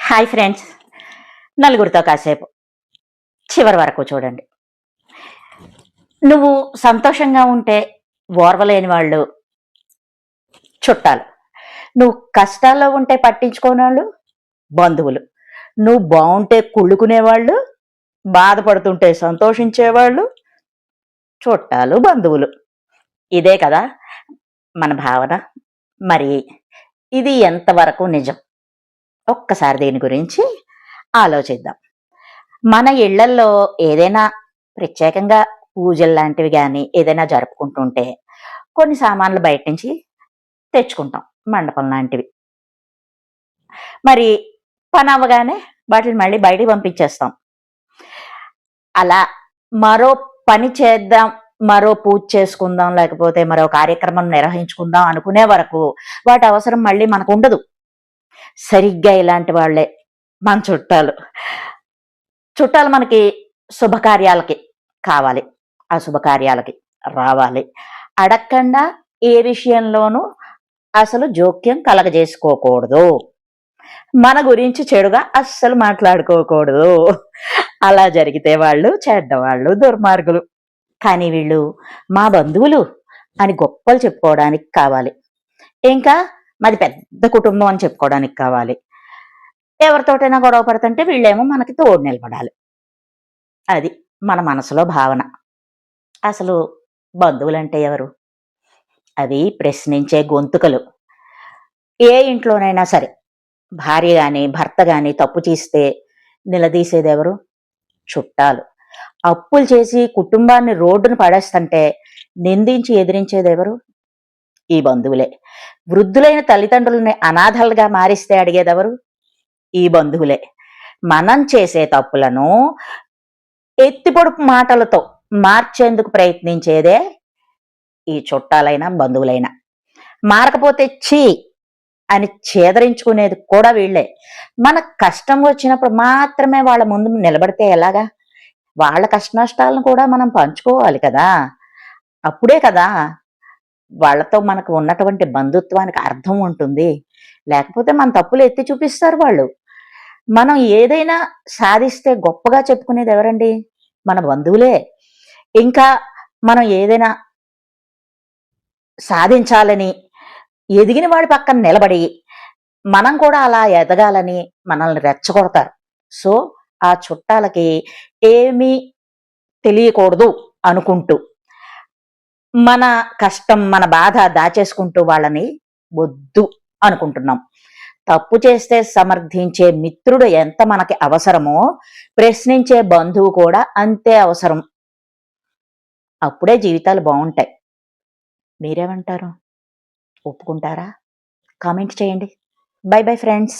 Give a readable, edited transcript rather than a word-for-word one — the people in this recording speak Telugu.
హాయ్ ఫ్రెండ్స్, నలుగురితో కాసేపు చివరి వరకు చూడండి. నువ్వు సంతోషంగా ఉంటే ఓర్వలేని వాళ్ళు చుట్టాలు, నువ్వు కష్టాల్లో ఉంటే పట్టించుకోని బంధువులు, నువ్వు బాగుంటే కుళ్ళుకునేవాళ్ళు, బాధపడుతుంటే సంతోషించేవాళ్ళు చుట్టాలు, బంధువులు. ఇదే కదా మన భావన. మరి ఇది ఎంతవరకు నిజం? ఒక్కసారి దీని గురించి ఆలోచిద్దాం. మన ఇళ్లల్లో ఏదైనా ప్రత్యేకంగా పూజలు లాంటివి గాని ఏదైనా జరుపుకుంటుంటే కొన్ని సామాన్లు బయట నుంచి తెచ్చుకుంటాం, మండపం లాంటివి. మరి పని అవ్వగానే వాటిని మళ్ళీ బయటికి పంపించేస్తాం. అలా మరో పని చేద్దాం, మరో పూజ చేసుకుందాం, లేకపోతే మరో కార్యక్రమం నిర్వహించుకుందాం అనుకునే వరకు వాటి అవసరం మళ్ళీ మనకు ఉండదు. సరిగ్గా ఇలాంటి వాళ్ళే మన చుట్టాలు. చుట్టాలు మనకి శుభకార్యాలకి కావాలి, ఆ శుభకార్యాలకి రావాలి. అడగకుండా ఏ విషయంలోనూ అసలు జోక్యం కలగజేసుకోకూడదు. మన గురించి చెడుగా అస్సలు మాట్లాడుకోకూడదు. అలా జరిగితే వాళ్ళు చెడ్డవాళ్ళు, దుర్మార్గులు. కానీ వీళ్ళు మా బంధువులు అని గొప్పలు చెప్పుకోవడానికి కావాలి. ఇంకా మాది పెద్ద కుటుంబం అని చెప్పుకోవడానికి కావాలి. ఎవరితోటైనా గొడవ పడుతుంటే వీళ్ళేమో మనకి తోడు నిలబడాలి. అది మన మనసులో భావన. అసలు బంధువులంటే ఎవరు? అవి ప్రశ్నించే గొంతుకలు. ఏ ఇంట్లోనైనా సరే భార్య గాని భర్త గాని తప్పు చేస్తే నిలదీసేదెవరు? చుట్టాలు. అప్పులు చేసి కుటుంబాన్ని రోడ్డున పడేస్తుంటే నిందించి ఎదిరించేదెవరు? ఈ బంధువులే. వృద్ధులైన తల్లిదండ్రులని అనాథలుగా మారిస్తే అడిగేదెవరు? ఈ బంధువులే. మనం చేసే తప్పులను ఎత్తిపొడుపు మాటలతో మార్చేందుకు ప్రయత్నించేదే ఈ చుట్టాలైనా బంధువులైనా. మారకపోతే ఛీ అని చేదరించుకునేది కూడా వీళ్ళే. మన కష్టం వచ్చినప్పుడు మాత్రమే వాళ్ళ ముందు నిలబడితే ఎలాగా? వాళ్ళ కష్టనష్టాలను కూడా మనం పంచుకోవాలి కదా. అప్పుడే కదా వాళ్ళతో మనకు ఉన్నటువంటి బంధుత్వానికి అర్థం ఉంటుంది. లేకపోతే మన తప్పులు ఎత్తి చూపిస్తారు వాళ్ళు. మనం ఏదైనా సాధిస్తే గొప్పగా చెప్పుకునేది ఎవరండి? మన బంధువులే. ఇంకా మనం ఏదైనా సాధించాలని ఎదిగిన వాడి పక్కన నిలబడి మనం కూడా అలా ఎదగాలని మనల్ని రెచ్చగొడతారు. సో ఆ చుట్టాలకి ఏమీ తెలియకూడదు అనుకుంటూ మన కష్టం మన బాధ దాచేసుకుంటూ వాళ్ళని వద్దు అనుకుంటున్నాం. తప్పు చేస్తే సమర్థించే మిత్రుడు ఎంత మనకి అవసరమో ప్రశ్నించే బంధువు కూడా అంతే అవసరం. అప్పుడే జీవితాలు బాగుంటాయి. మీరేమంటారు? ఒప్పుకుంటారా? కామెంట్ చేయండి. By bye friends.